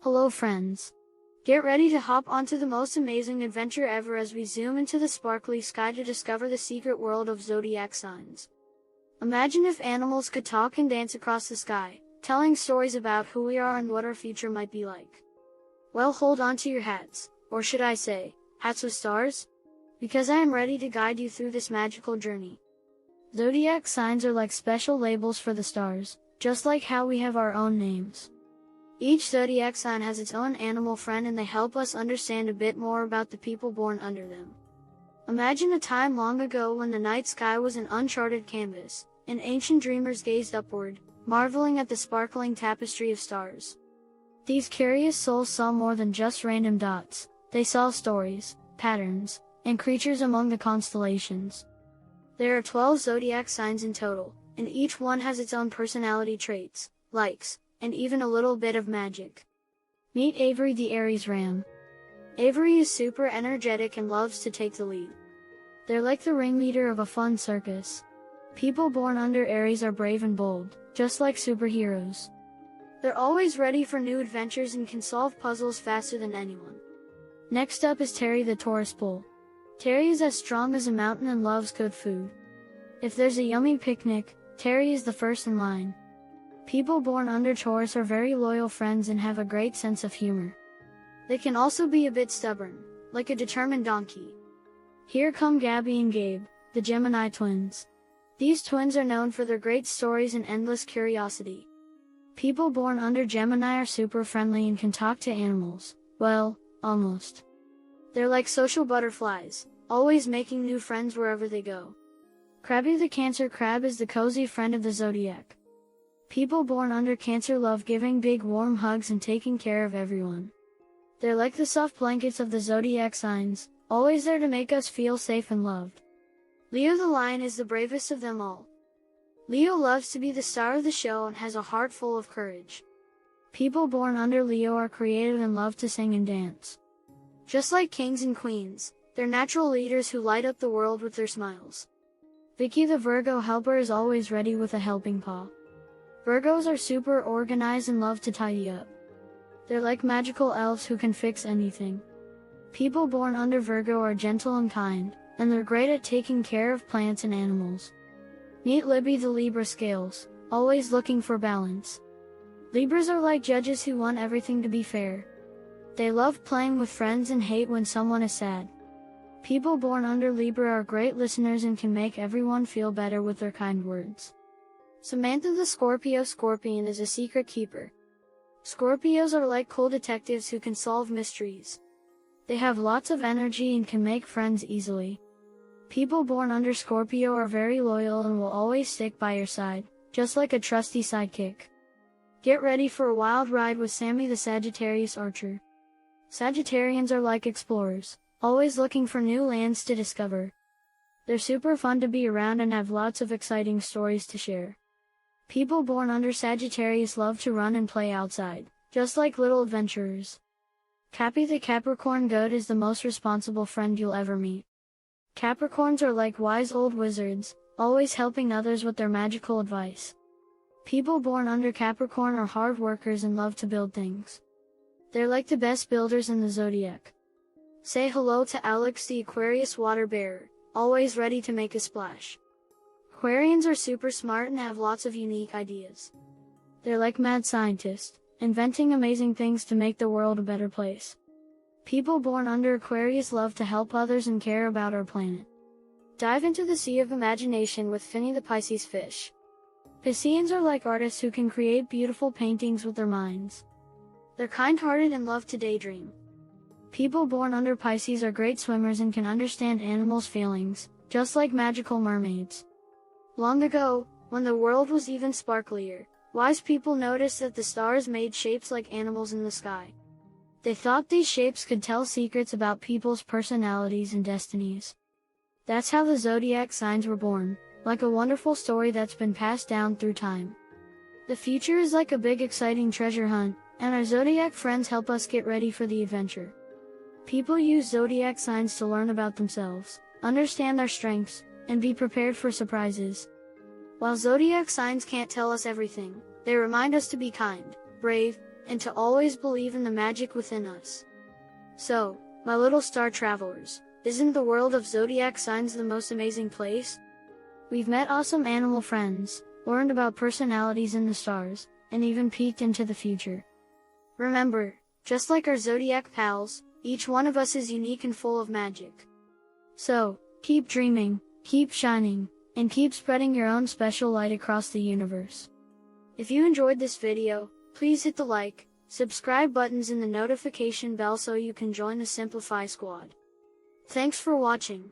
Hello friends. Get ready to hop onto the most amazing adventure ever as we zoom into the sparkly sky to discover the secret world of zodiac signs. Imagine if animals could talk and dance across the sky, telling stories about who we are and what our future might be like. Well, hold on to your hats, or should I say, hats with stars? Because I am ready to guide you through this magical journey. Zodiac signs are like special labels for the stars, just like how we have our own names. Each zodiac sign has its own animal friend and they help us understand a bit more about the people born under them. Imagine a time long ago when the night sky was an uncharted canvas, and ancient dreamers gazed upward, marveling at the sparkling tapestry of stars. These curious souls saw more than just random dots, they saw stories, patterns, and creatures among the constellations. There are 12 zodiac signs in total, and each one has its own personality traits, likes, and even a little bit of magic. Meet Avery the Aries Ram. Avery is super energetic and loves to take the lead. They're like the ringleader of a fun circus. People born under Aries are brave and bold, just like superheroes. They're always ready for new adventures and can solve puzzles faster than anyone. Next up is Terry the Taurus Bull. Terry is as strong as a mountain and loves good food. If there's a yummy picnic, Terry is the first in line. People born under Taurus are very loyal friends and have a great sense of humor. They can also be a bit stubborn, like a determined donkey. Here come Gabby and Gabe, the Gemini twins. These twins are known for their great stories and endless curiosity. People born under Gemini are super friendly and can talk to animals, well, almost. They're like social butterflies, always making new friends wherever they go. Crabby the Cancer crab is the cozy friend of the zodiac. People born under Cancer love giving big warm hugs and taking care of everyone. They're like the soft blankets of the zodiac signs, always there to make us feel safe and loved. Leo the Lion is the bravest of them all. Leo loves to be the star of the show and has a heart full of courage. People born under Leo are creative and love to sing and dance. Just like kings and queens, they're natural leaders who light up the world with their smiles. Vicky the Virgo helper is always ready with a helping paw. Virgos are super organized and love to tidy up. They're like magical elves who can fix anything. People born under Virgo are gentle and kind, and they're great at taking care of plants and animals. Meet Libby the Libra Scales, always looking for balance. Libras are like judges who want everything to be fair. They love playing with friends and hate when someone is sad. People born under Libra are great listeners and can make everyone feel better with their kind words. Samantha the Scorpio Scorpion is a secret keeper. Scorpios are like cool detectives who can solve mysteries. They have lots of energy and can make friends easily. People born under Scorpio are very loyal and will always stick by your side, just like a trusty sidekick. Get ready for a wild ride with Sammy the Sagittarius Archer. Sagittarians are like explorers, always looking for new lands to discover. They're super fun to be around and have lots of exciting stories to share. People born under Sagittarius love to run and play outside, just like little adventurers. Cappy the Capricorn Goat is the most responsible friend you'll ever meet. Capricorns are like wise old wizards, always helping others with their magical advice. People born under Capricorn are hard workers and love to build things. They're like the best builders in the zodiac. Say hello to Alex the Aquarius Water Bearer, always ready to make a splash. Aquarians are super smart and have lots of unique ideas. They're like mad scientists, inventing amazing things to make the world a better place. People born under Aquarius love to help others and care about our planet. Dive into the sea of imagination with Finny the Pisces fish. Pisceans are like artists who can create beautiful paintings with their minds. They're kind-hearted and love to daydream. People born under Pisces are great swimmers and can understand animals' feelings, just like magical mermaids. Long ago, when the world was even sparklier, wise people noticed that the stars made shapes like animals in the sky. They thought these shapes could tell secrets about people's personalities and destinies. That's how the zodiac signs were born, like a wonderful story that's been passed down through time. The future is like a big exciting treasure hunt, and our zodiac friends help us get ready for the adventure. People use zodiac signs to learn about themselves, understand their strengths, and be prepared for surprises. While zodiac signs can't tell us everything, they remind us to be kind, brave, and to always believe in the magic within us. So, my little star travelers, isn't the world of zodiac signs the most amazing place? We've met awesome animal friends, learned about personalities in the stars, and even peeked into the future. Remember, just like our zodiac pals, each one of us is unique and full of magic. So, keep dreaming, keep shining, and keep spreading your own special light across the universe. If you enjoyed this video, please hit the like, subscribe buttons and the notification bell so you can join the Simplify squad. Thanks for watching.